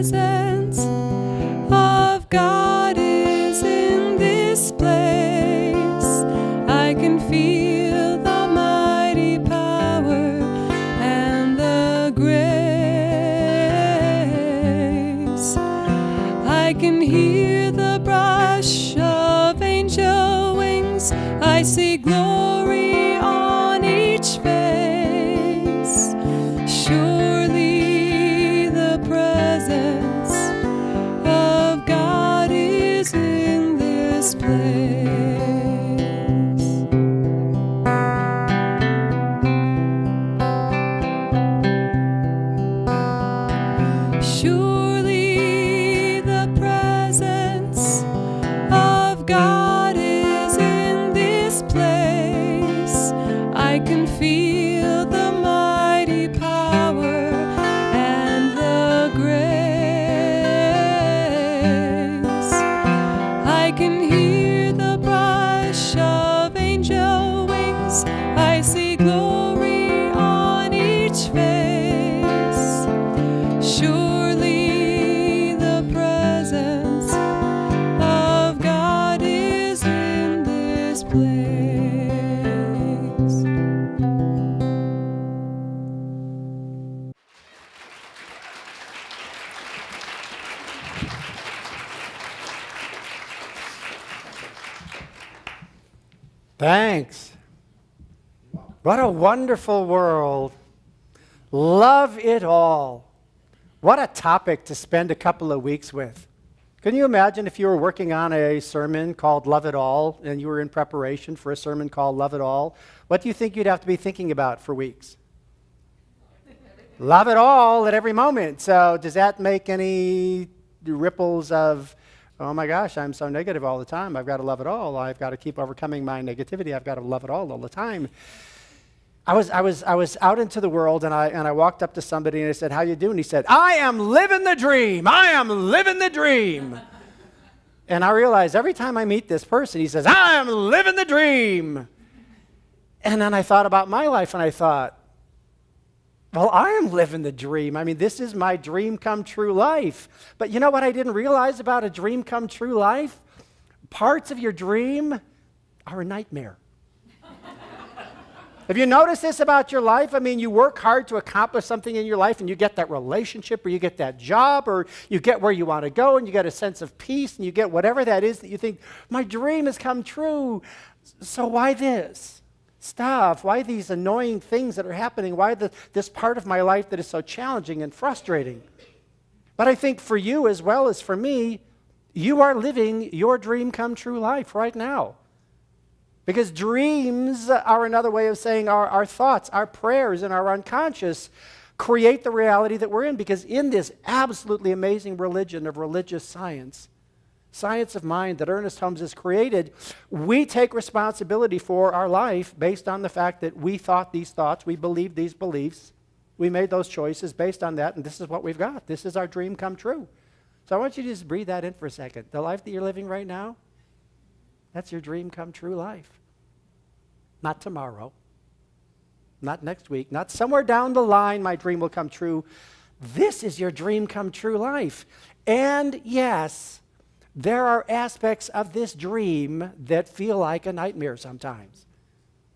presence of God is in this place. I can feel the mighty power and the grace. I can hear the brush of angel wings. I see glory on each face. Surely the presence of God is in this place. Surely the presence of God is in this place. I can feel the mighty power and the grace. I can hear the brush of angel wings. I see glory on each face. Surely the presence of God is in this place. Thanks. What a wonderful world. Love it all. What a topic to spend a couple of weeks with. Can you imagine if you were working on a sermon called Love It All and you were in preparation for a sermon called Love It All? What do you think you'd have to be thinking about for weeks? Love it all at every moment. So does that make any ripples of, oh my gosh, I'm so negative all the time. I've got to love it all. I've got to keep overcoming my negativity. I've got to love it all the time. I was out into the world, and I walked up to somebody and I said, "How you doing?" He said, "I am living the dream. I am living the dream." And I realized every time I meet this person, he says, "I am living the dream." And then I thought about my life, and I thought, well, I am living the dream. I mean, this is my dream come true life. But you know what I didn't realize about a dream come true life? Parts of your dream are a nightmare. Have you noticed this about your life? I mean, you work hard to accomplish something in your life, and you get that relationship, or you get that job, or you get where you want to go, and you get a sense of peace, and you get whatever that is that you think, my dream has come true. So why this stuff? Why these annoying things that are happening? Why this part of my life that is so challenging and frustrating? But I think for you as well as for me, you are living your dream come true life right now. Because dreams are another way of saying our thoughts, our prayers, and our unconscious create the reality that we're in. Because in this absolutely amazing religion of religious science, science of mind that Ernest Holmes has created, we take responsibility for our life based on the fact that we thought these thoughts, we believed these beliefs, we made those choices based on that, and this is what we've got. This is our dream come true. So I want you to just breathe that in for a second. The life that you're living right now, that's your dream come true life. Not tomorrow, not next week, not somewhere down the line my dream will come true. This is your dream come true life. And yes, there are aspects of this dream that feel like a nightmare sometimes.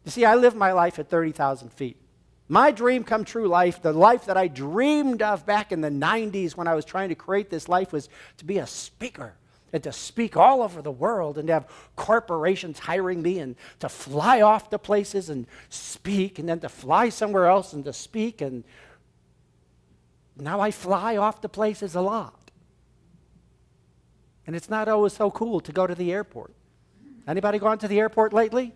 You see, I live my life at 30,000 feet. My dream come true life, the life that I dreamed of back in the 90s when I was trying to create this life, was to be a speaker and to speak all over the world and to have corporations hiring me and to fly off to places and speak and then to fly somewhere else and to speak. And now I fly off to places a lot. And it's not always so cool to go to the airport. Anybody gone to the airport lately?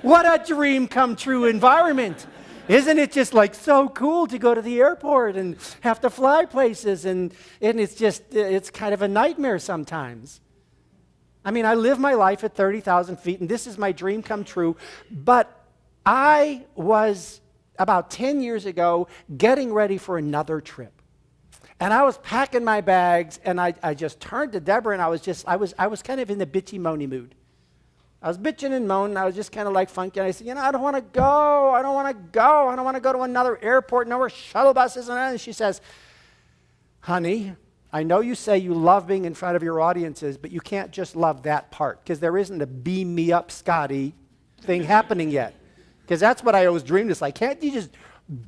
What a dream come true environment. Isn't it just like so cool to go to the airport and have to fly places, and it's kind of a nightmare sometimes. I mean, I live my life at 30,000 feet, and this is my dream come true, but I was, about 10 years ago, getting ready for another trip. And I was packing my bags, and I just turned to Deborah, and I was kind of in the bitchy, moany mood. I was bitching and moaning. I was just kind of like funky. And I said, I don't want to go. I don't want to go. I don't want to go to another airport, no more shuttle buses. And she says, honey, I know you say you love being in front of your audiences, but you can't just love that part because there isn't a beam me up, Scotty thing happening yet. Because that's what I always dreamed. It's like, can't you just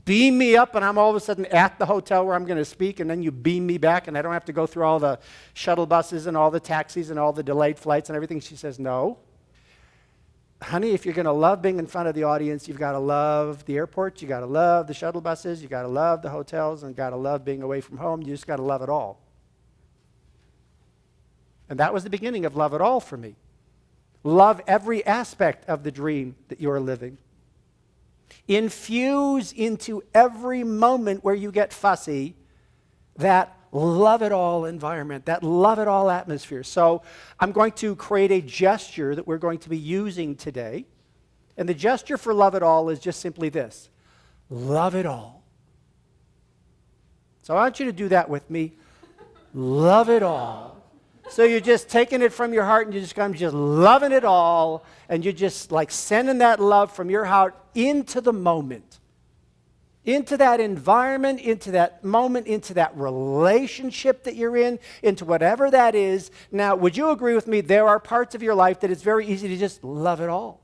beam me up and I'm all of a sudden at the hotel where I'm going to speak and then you beam me back and I don't have to go through all the shuttle buses and all the taxis and all the delayed flights and everything? She says, no. Honey, if you're going to love being in front of the audience, you've got to love the airports, you got to love the shuttle buses, you got to love the hotels, and got to love being away from home. You just got to love it all. And that was the beginning of Love It All for me. Love every aspect of the dream that you are living. Infuse into every moment where you get fussy that love it all environment, that love it all atmosphere. So I'm going to create a gesture that we're going to be using today. And the gesture for love it all is just simply this: love it all. So I want you to do that with me. Love it all. So you're just taking it from your heart and you're just loving it all, and you're just like sending that love from your heart into the moment, into that environment, into that moment, into that relationship that you're in, into whatever that is. Now, would you agree with me, there are parts of your life that it's very easy to just love it all?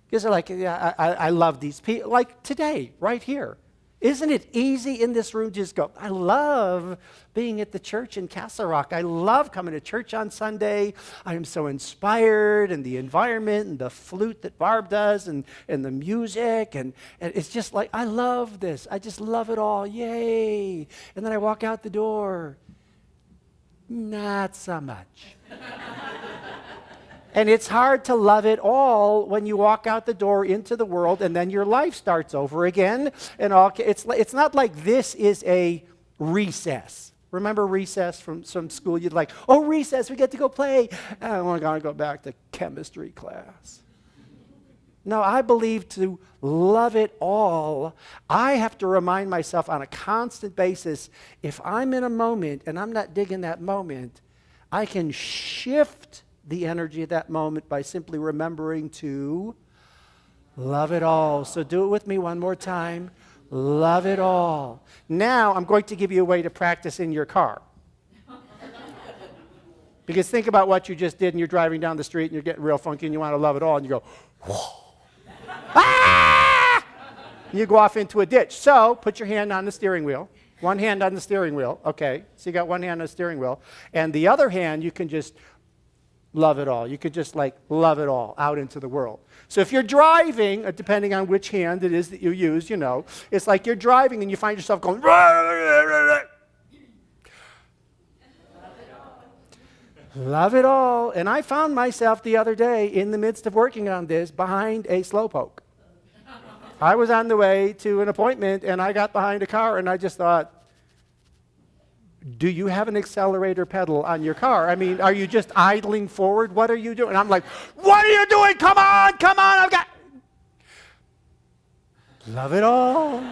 Because they're like, yeah, I love these people. Like today, right here. Isn't it easy in this room to just go, I love being at the church in Castle Rock. I love coming to church on Sunday. I am so inspired, and the environment and the flute that Barb does and the music. And it's just like, I love this. I just love it all. Yay. And then I walk out the door. Not so much. And it's hard to love it all when you walk out the door into the world and then your life starts over again. And all, it's not like this is a recess. Remember recess from some school? You'd like, oh, recess, we get to go play. I want to go back to chemistry class. No, I believe to love it all, I have to remind myself on a constant basis, if I'm in a moment and I'm not digging that moment, I can shift the energy of that moment by simply remembering to love it all. So do it with me one more time. Love it all. Now I'm going to give you a way to practice in your car. Because think about what you just did and you're driving down the street and you're getting real funky and you want to love it all and you go, whoa. Ah! And you go off into a ditch. So put your hand on the steering wheel. One hand on the steering wheel. Okay. So you got one hand on the steering wheel. And the other hand, you can just love it all. You could just like love it all out into the world. So if you're driving, depending on which hand it is that you use, you know, it's like you're driving and you find yourself going, love it all. And I found myself the other day in the midst of working on this behind a slowpoke. I was on the way to an appointment and I got behind a car and I just thought, do you have an accelerator pedal on your car? I mean, are you just idling forward? What are you doing? And I'm like, what are you doing? Come on, I've got... Love it all.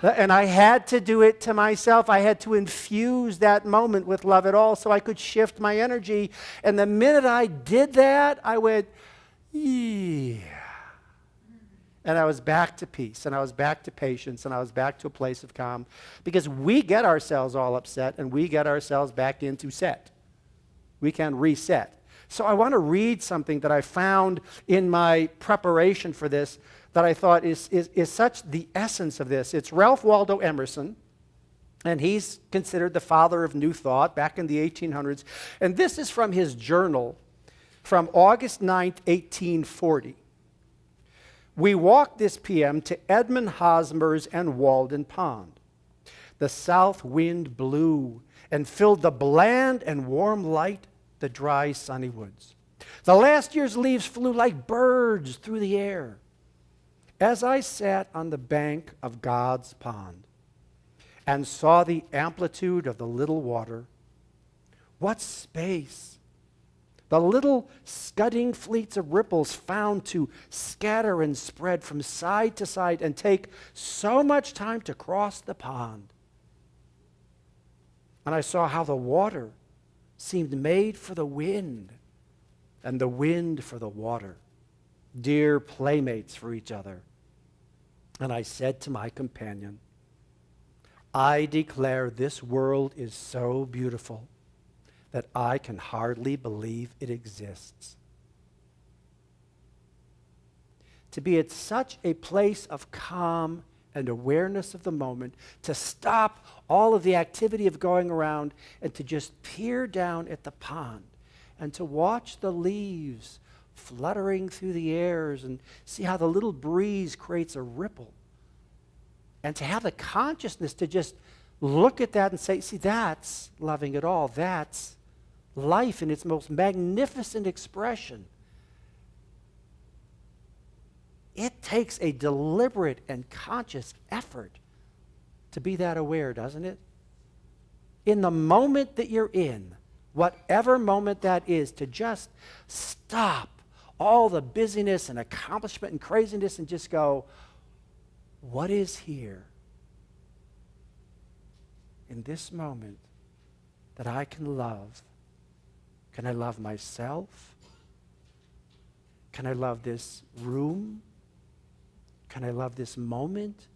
And I had to do it to myself. I had to infuse that moment with love it all so I could shift my energy. And the minute I did that, I went, yeah. And I was back to peace, and I was back to patience, and I was back to a place of calm. Because we get ourselves all upset, and we get ourselves back into set. We can reset. So I want to read something that I found in my preparation for this that I thought is such the essence of this. It's Ralph Waldo Emerson, and he's considered the father of New Thought back in the 1800s. And this is from his journal from August 9th, 1840. We walked this PM to Edmund Hosmer's and Walden Pond. The south wind blew and filled the bland and warm light the dry sunny woods. The last year's leaves flew like birds through the air. As I sat on the bank of God's pond and saw the amplitude of the little water, what space! The little scudding fleets of ripples found to scatter and spread from side to side and take so much time to cross the pond. And I saw how the water seemed made for the wind and the wind for the water, dear playmates for each other. And I said to my companion, I declare this world is so beautiful that I can hardly believe it exists. To be at such a place of calm and awareness of the moment, to stop all of the activity of going around and to just peer down at the pond and to watch the leaves fluttering through the airs and see how the little breeze creates a ripple. And to have the consciousness to just look at that and say, see, that's loving it all. That's life in its most magnificent expression. It takes a deliberate and conscious effort to be that aware, doesn't it? In the moment that you're in, whatever moment that is, to just stop all the busyness and accomplishment and craziness and just go, what is here in this moment that I can love? Can I love myself? Can I love this room? Can I love this moment?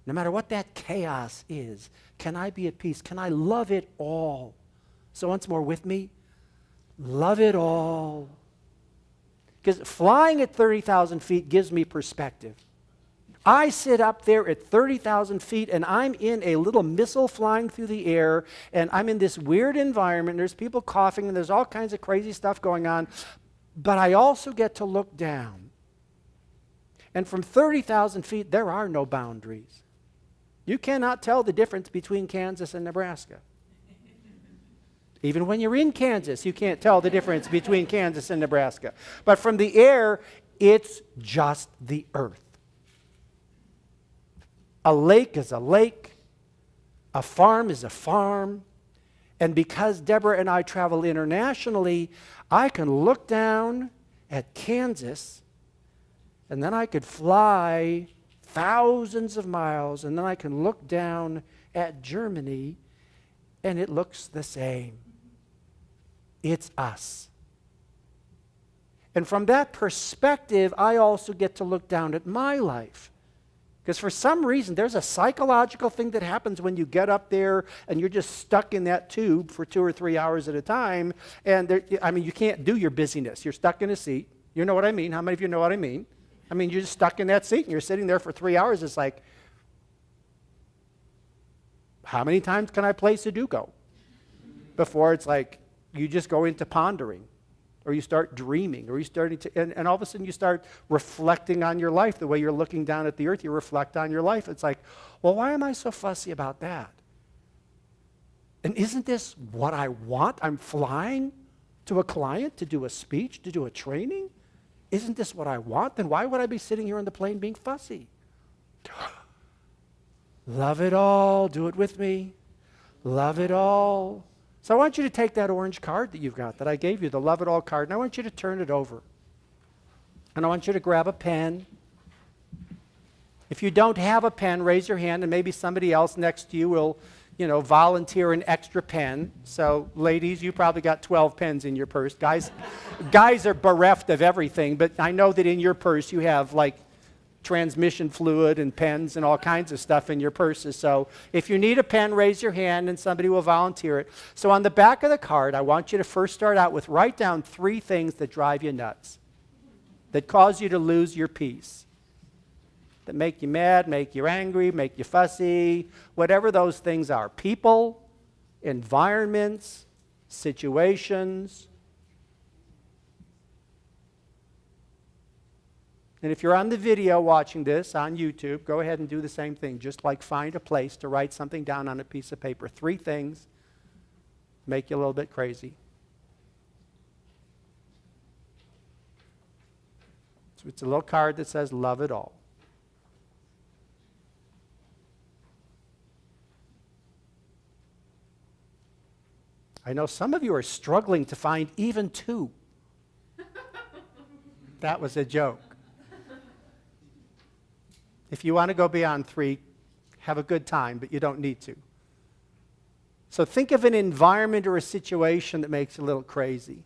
No matter what that chaos is, can I be at peace? Can I love it all? So once more with me, love it all. Because flying at 30,000 feet gives me perspective. I sit up there at 30,000 feet and I'm in a little missile flying through the air and I'm in this weird environment. There's people coughing and there's all kinds of crazy stuff going on. But I also get to look down. And from 30,000 feet, there are no boundaries. You cannot tell the difference between Kansas and Nebraska. Even when you're in Kansas, you can't tell the difference between Kansas and Nebraska. But from the air, it's just the earth. A lake is a lake. A farm is a farm. And because Deborah and I travel internationally, I can look down at Kansas and then I could fly thousands of miles, and then I can look down at Germany, and it looks the same. It's us. And from that perspective, I also get to look down at my life. Because for some reason, there's a psychological thing that happens when you get up there and you're just stuck in that tube for 2 or 3 hours at a time. And you can't do your busyness. You're stuck in a seat. You know what I mean? How many of you know what I mean? You're just stuck in that seat and you're sitting there for 3 hours. It's like, how many times can I play Sudoku? Before it's like, you just go into pondering, or you start dreaming, or you starting to, and all of a sudden you start reflecting on your life. The way you're looking down at the earth, you reflect on your life. It's like, well, why am I so fussy about that? And isn't this what I want? I'm flying to a client to do a speech, to do a training. Isn't this what I want? Then why would I be sitting here on the plane being fussy? Love it all. Do it with me. Love it all. So I want you to take that orange card that you've got that I gave you, the Love It All card, and I want you to turn it over. And I want you to grab a pen. If you don't have a pen, raise your hand, and maybe somebody else next to you will, volunteer an extra pen. So ladies, you probably got 12 pens in your purse. Guys are bereft of everything, but I know that in your purse you have like transmission fluid and pens and all kinds of stuff in your purses. So if you need a pen, raise your hand and somebody will volunteer it. So on the back of the card, I want you to first start out with write down 3 things that drive you nuts, that cause you to lose your peace, that make you mad, make you angry, make you fussy, whatever those things are. People, environments, situations. And if you're on the video watching this on YouTube, go ahead and do the same thing. Just like find a place to write something down on a piece of paper. 3 things make you a little bit crazy. So it's a little card that says, love it all. I know some of you are struggling to find even 2. That was a joke. If you want to go beyond 3, have a good time, but you don't need to. So think of an environment or a situation that makes you a little crazy.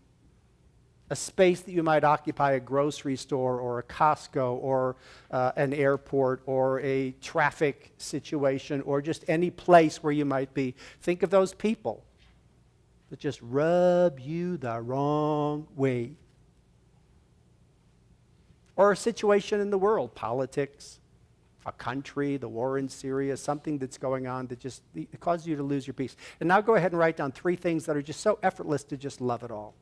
a space that you might occupy, a grocery store or a Costco or an airport or a traffic situation or just any place where you might be. Think of those people that just rub you the wrong way. Or a situation in the world, politics, a country, the war in Syria, something that's going on that just it causes you to lose your peace. And now go ahead and write down 3 things that are just so effortless to just love it all.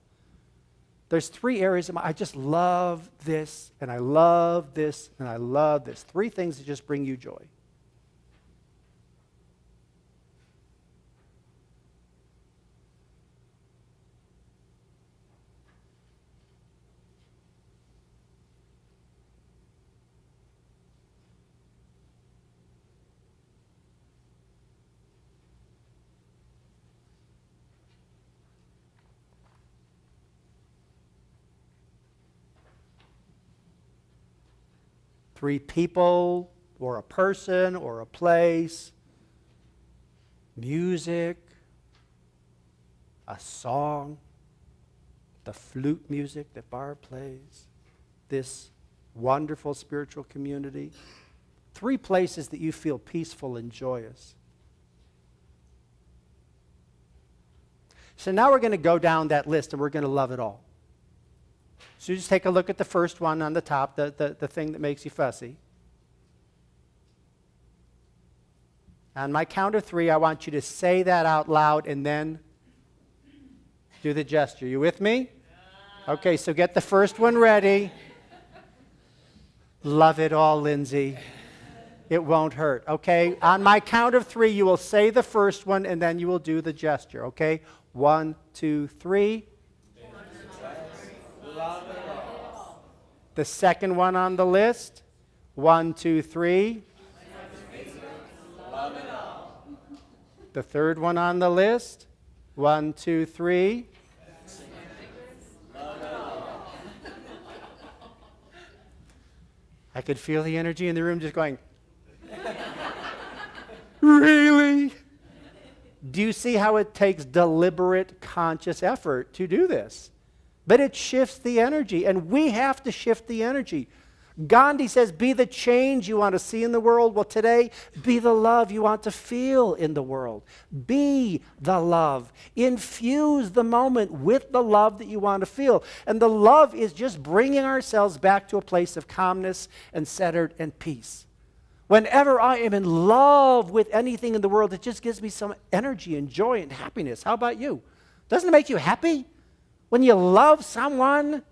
There's 3 areas I just love this, and I love this, and I love this. 3 things that just bring you joy. Three people, or a person, or a place, music, a song, the flute music that Barb plays, this wonderful spiritual community. 3 places that you feel peaceful and joyous. So now we're going to go down that list and we're going to love it all. So you just take a look at the first one on the top, the thing that makes you fussy. On my count of 3, I want you to say that out loud and then do the gesture. You with me? Okay, so get the first one ready. Love it all, Lindsay. It won't hurt, okay? On my count of 3, you will say the first one and then you will do the gesture, okay? 1, 2, 3. The second one on the list. 1, 2, 3. The third one on the list. 1, 2, 3. I could feel the energy in the room just going, really? Do you see how it takes deliberate, conscious effort to do this? But it shifts the energy, and we have to shift the energy. Gandhi says, be the change you want to see in the world. Well, today, be the love you want to feel in the world. Be the love. Infuse the moment with the love that you want to feel. And the love is just bringing ourselves back to a place of calmness and centered and peace. Whenever I am in love with anything in the world, it just gives me some energy and joy and happiness. How about you? Doesn't it make you happy? When you love someone,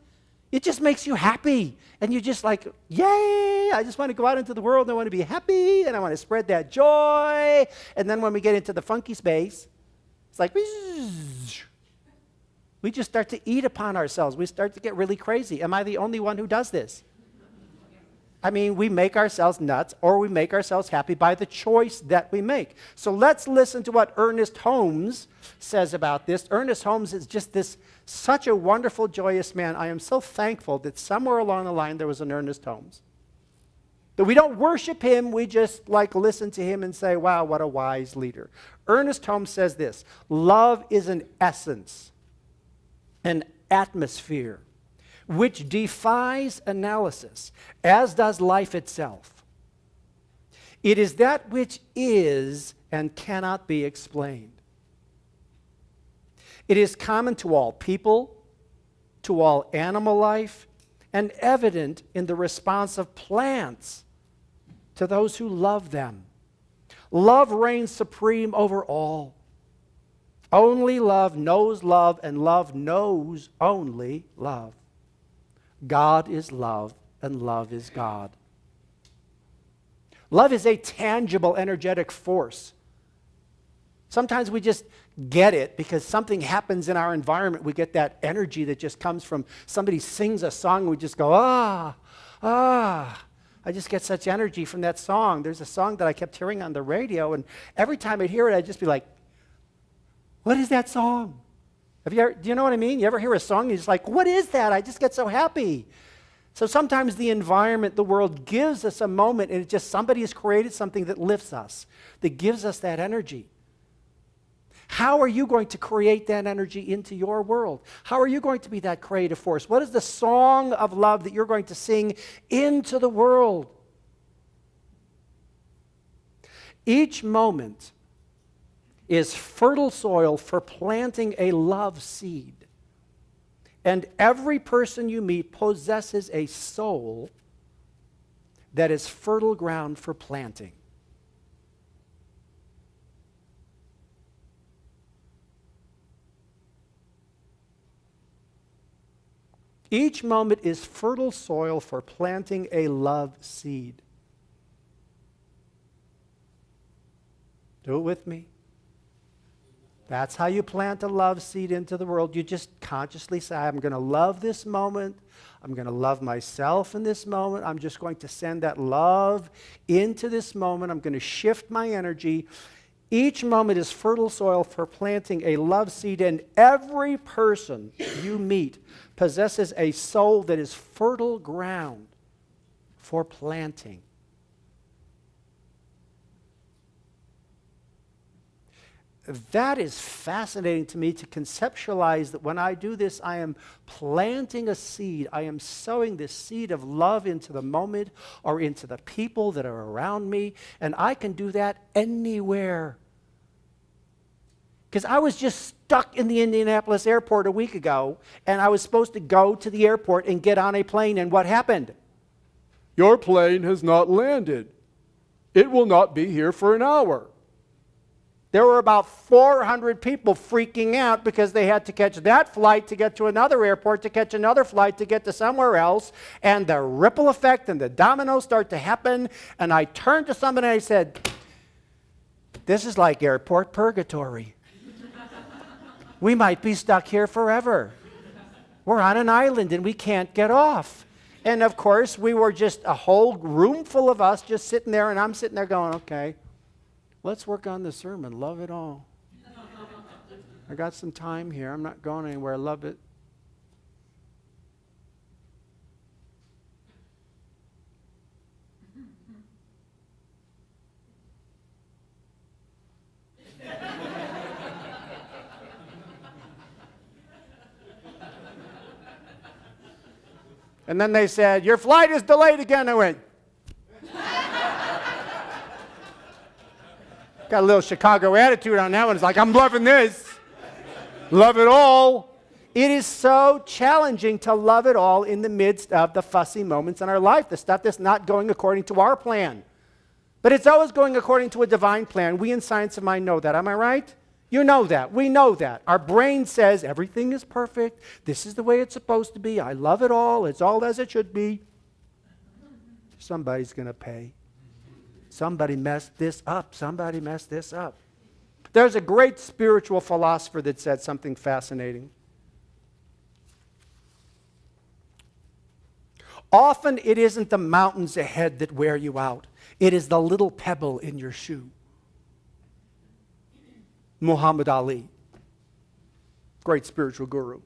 it just makes you happy. And you're just like, yay, I just want to go out into the world and I want to be happy and I want to spread that joy. And then when we get into the funky space, it's like, we just start to eat upon ourselves. We start to get really crazy. Am I the only one who does this? I mean, we make ourselves nuts or we make ourselves happy by the choice that we make. So let's listen to what Ernest Holmes says about this. Ernest Holmes is just such a wonderful, joyous man. I am so thankful that somewhere along the line there was an Ernest Holmes. That we don't worship him, we just listen to him and say, wow, what a wise leader. Ernest Holmes says this: love is an essence, an atmosphere, which defies analysis, as does life itself. It is that which is and cannot be explained. It is common to all people, to all animal life, and evident in the response of plants to those who love them. Love reigns supreme over all. Only love knows love, and love knows only love. God is love, and love is God. Love is a tangible, energetic force. Sometimes we just get it because something happens in our environment. We get that energy that just comes from somebody sings a song, and we just go, ah. I just get such energy from that song. There's a song that I kept hearing on the radio, and every time I'd hear it, I'd just be like, what is that song? Do you know what I mean? You ever hear a song and you're just like, what is that? I just get so happy. So sometimes the environment, the world gives us a moment, and it's just somebody has created something that lifts us, that gives us that energy. How are you going to create that energy into your world? How are you going to be that creative force? What is the song of love that you're going to sing into the world? Each moment is fertile soil for planting a love seed. And every person you meet possesses a soul that is fertile ground for planting. Each moment is fertile soil for planting a love seed. Do it with me. That's how you plant a love seed into the world. You just consciously say, I'm going to love this moment. I'm going to love myself in this moment. I'm just going to send that love into this moment. I'm going to shift my energy. Each moment is fertile soil for planting a love seed, and every person you meet possesses a soul that is fertile ground for planting. That is fascinating to me, to conceptualize that when I do this, I am planting a seed. I am sowing this seed of love into the moment or into the people that are around me, and I can do that anywhere. Because I was just stuck in the Indianapolis airport a week ago, and I was supposed to go to the airport and get on a plane, and what happened? Your plane has not landed. It will not be here for an hour. There were about 400 people freaking out because they had to catch that flight to get to another airport, to catch another flight to get to somewhere else, and the ripple effect and the dominoes start to happen, and I turned to somebody and I said, this is like airport purgatory. We might be stuck here forever. We're on an island and we can't get off. And of course, we were just a whole room full of us just sitting there, and I'm sitting there going, okay, let's work on the sermon. Love it all. I got some time here. I'm not going anywhere. Love it. And then they said, your flight is delayed again. I went, got a little Chicago attitude on that one. It's like, I'm loving this. Love it all. It is so challenging to love it all in the midst of the fussy moments in our life, the stuff that's not going according to our plan. But it's always going according to a divine plan. We in Science of Mind know that. Am I right? You know that. We know that. Our brain says everything is perfect. This is the way it's supposed to be. I love it all. It's all as it should be. Somebody's going to pay. Somebody messed this up. Somebody messed this up. There's a great spiritual philosopher that said something fascinating. Often it isn't the mountains ahead that wear you out. It is the little pebble in your shoe. Muhammad Ali, great spiritual guru.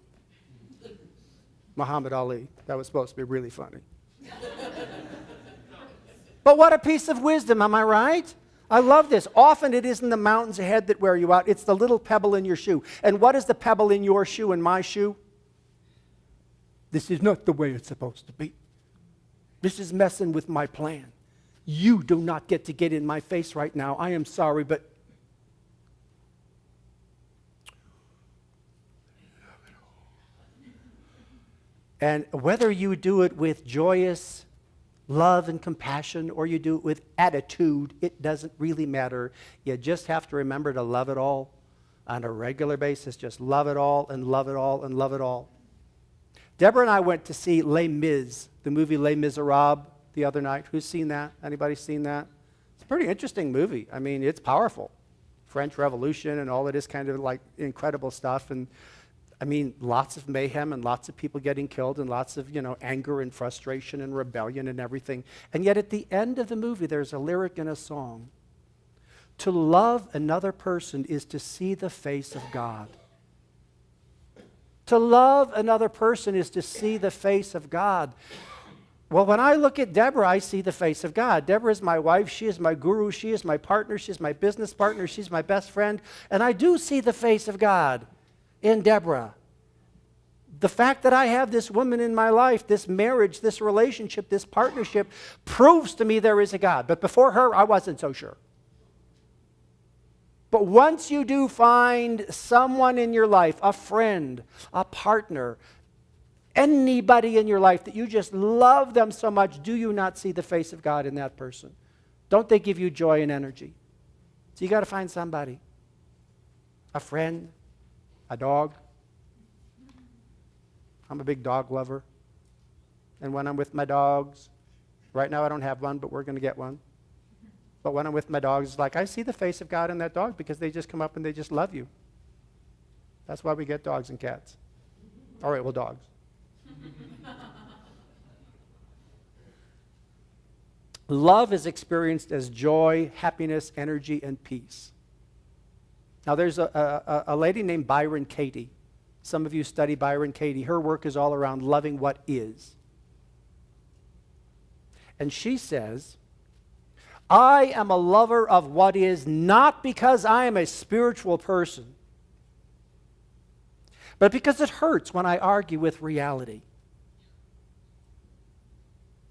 Muhammad Ali. That was supposed to be really funny. But what a piece of wisdom, am I right? I love this. Often it isn't the mountains ahead that wear you out. It's the little pebble in your shoe. And what is the pebble in your shoe and my shoe? This is not the way it's supposed to be. This is messing with my plan. You do not get to get in my face right now. I am sorry, but and whether you do it with joyous love and compassion or you do it with attitude, it doesn't really matter. You just have to remember to love it all on a regular basis. Just love it all and love it all and love it all. Deborah and I went to see Les Mis, the movie Les Miserables, the other night. Who's seen that? Anybody seen that? It's a pretty interesting movie. I mean, it's powerful. French Revolution and all of this kind of like incredible stuff. And I mean, lots of mayhem and lots of people getting killed and lots of, anger and frustration and rebellion and everything. And yet at the end of the movie, there's a lyric in a song. To love another person is to see the face of God. To love another person is to see the face of God. Well, when I look at Deborah, I see the face of God. Deborah is my wife. She is my guru. She is my partner. She's my business partner. She's my best friend. And I do see the face of God in Deborah. The fact that I have this woman in my life, this marriage, this relationship, this partnership, proves to me there is a God. But before her, I wasn't so sure. But once you do find someone in your life, a friend, a partner, anybody in your life that you just love them so much, do you not see the face of God in that person? Don't they give you joy and energy? So you got to find somebody. A friend, a dog. I'm a big dog lover. And when I'm with my dogs, right now I don't have one, but we're going to get one. But when I'm with my dogs, it's like I see the face of God in that dog because they just come up and they just love you. That's why we get dogs and cats. All right, well, dogs. Love is experienced as joy, happiness, energy, and peace. Now, there's a lady named Byron Katie. Some of you study Byron Katie. Her work is all around loving what is. And she says, I am a lover of what is not because I am a spiritual person, but because it hurts when I argue with reality.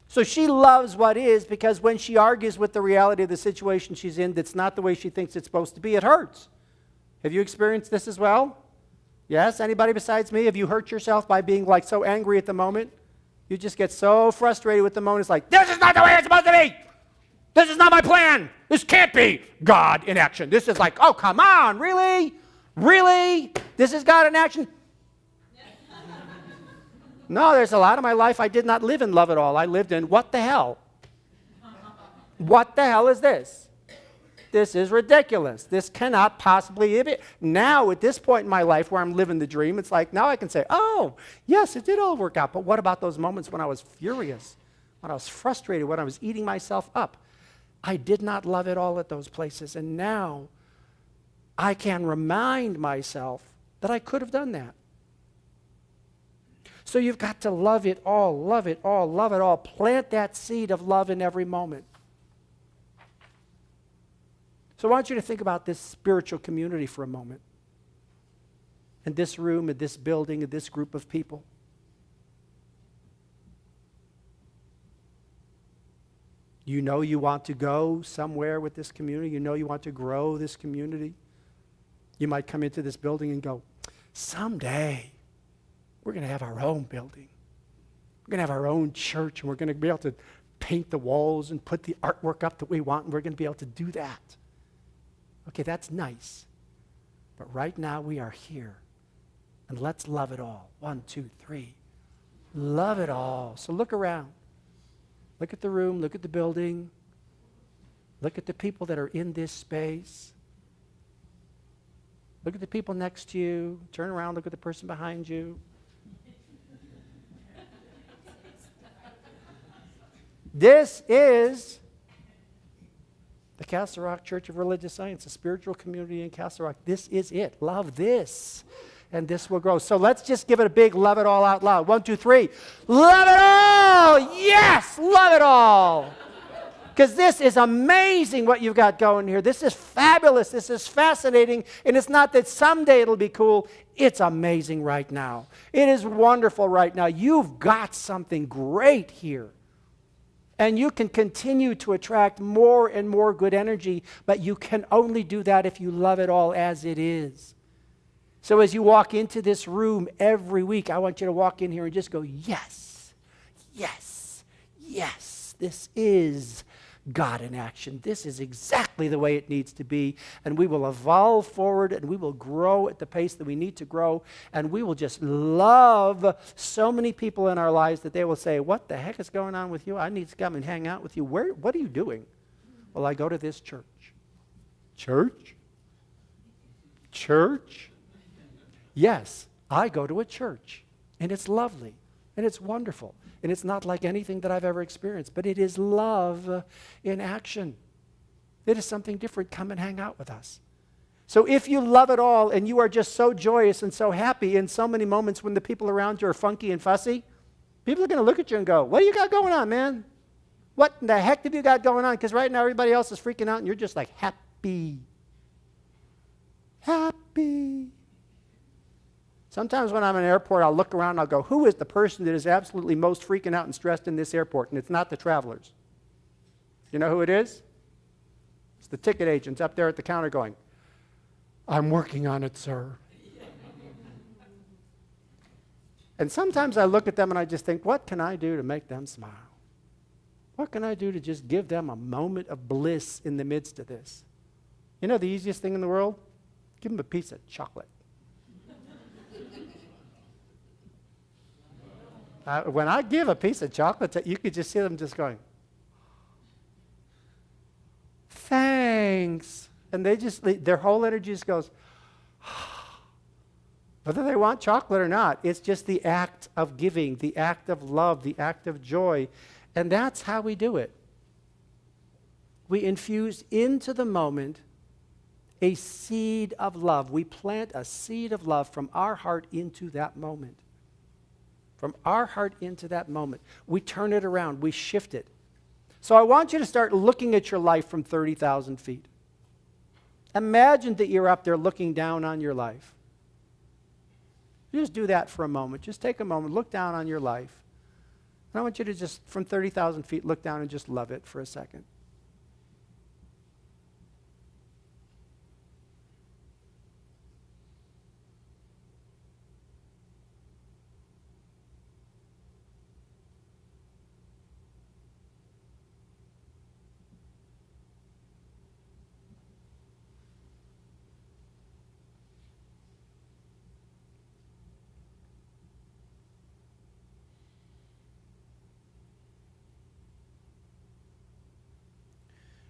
So she loves what is because when she argues with the reality of the situation she's in that's not the way she thinks it's supposed to be, it hurts. Have you experienced this as well? Yes? Anybody besides me? Have you hurt yourself by being like so angry at the moment? You just get so frustrated with the moment. It's like, this is not the way it's supposed to be. This is not my plan. This can't be God in action. This is like, oh, come on, really? Really? This is God in action? No, there's a lot of my life I did not live in love at all. I lived in what the hell? What the hell is this? This is ridiculous. This cannot possibly be. Now, at this point in my life where I'm living the dream, it's like now I can say, oh, yes, it did all work out. But what about those moments when I was furious, when I was frustrated, when I was eating myself up? I did not love it all at those places. And now I can remind myself that I could have done that. So you've got to love it all, love it all, love it all. Plant that seed of love in every moment. So I want you to think about this spiritual community for a moment. In this room, in this building, in this group of people. You know you want to go somewhere with this community. You know you want to grow this community. You might come into this building and go, someday we're going to have our own building. We're going to have our own church, and we're going to be able to paint the walls and put the artwork up that we want, and we're going to be able to do that. Okay, that's nice. But right now we are here, and let's love it all. 1, 2, 3. Love it all. So look around. Look at the room, look at the building, look at the people that are in this space. Look at the people next to you. Turn around, look at the person behind you. This is the Castle Rock Church of Religious Science, a spiritual community in Castle Rock. This is it. Love this. And this will grow. So let's just give it a big love it all out loud. 1, 2, 3. Love it all! Yes! Love it all! Because this is amazing what you've got going here. This is fabulous. This is fascinating. And it's not that someday it'll be cool. It's amazing right now. It is wonderful right now. You've got something great here. And you can continue to attract more and more good energy, but you can only do that if you love it all as it is. So as you walk into this room every week, I want you to walk in here and just go, yes, yes, yes, this is God in action. This is exactly the way it needs to be. And we will evolve forward and we will grow at the pace that we need to grow. And we will just love so many people in our lives that they will say, what the heck is going on with you? I need to come and hang out with you. What are you doing? Well, I go to this church. Church? Church? Yes, I go to a church, and it's lovely, and it's wonderful, and it's not like anything that I've ever experienced, but it is love in action. It is something different. Come and hang out with us. So if you love it all, and you are just so joyous and so happy in so many moments when the people around you are funky and fussy, People are going to look at you and go, what do you got going on, man? What in the heck have you got going on? Because right now everybody else is freaking out and you're just like happy. Happy. Sometimes when I'm in an airport, I'll look around and I'll go, who is the person that is absolutely most freaking out and stressed in this airport? And it's not the travelers. You know who it is? It's the ticket agents up there at the counter going, I'm working on it, sir. And sometimes I look at them and I just think, what can I do to make them smile? What can I do to just give them a moment of bliss in the midst of this? You know the easiest thing in the world? Give them a piece of chocolate. When I give a piece of chocolate, you could just see them just going, thanks. And they just, their whole energy just goes, whether they want chocolate or not, it's just the act of giving, the act of love, the act of joy. And that's how we do it. We infuse into the moment a seed of love. We plant a seed of love from our heart into that moment. From our heart into that moment. We turn it around. We shift it. So I want you to start looking at your life from 30,000 feet. Imagine that you're up there looking down on your life. Just do that for a moment. Just take a moment. Look down on your life. And I want you to just, from 30,000 feet, look down and just love it for a second.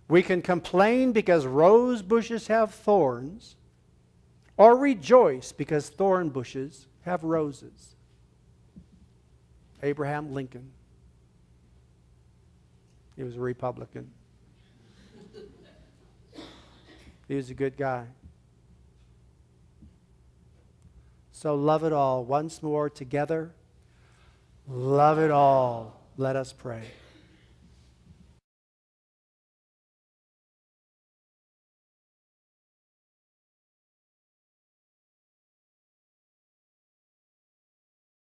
We can complain because rose bushes have thorns, or rejoice because thorn bushes have roses. Abraham Lincoln. He was a Republican. He was a good guy. So love it all. Once more together. Love it all. Let us pray.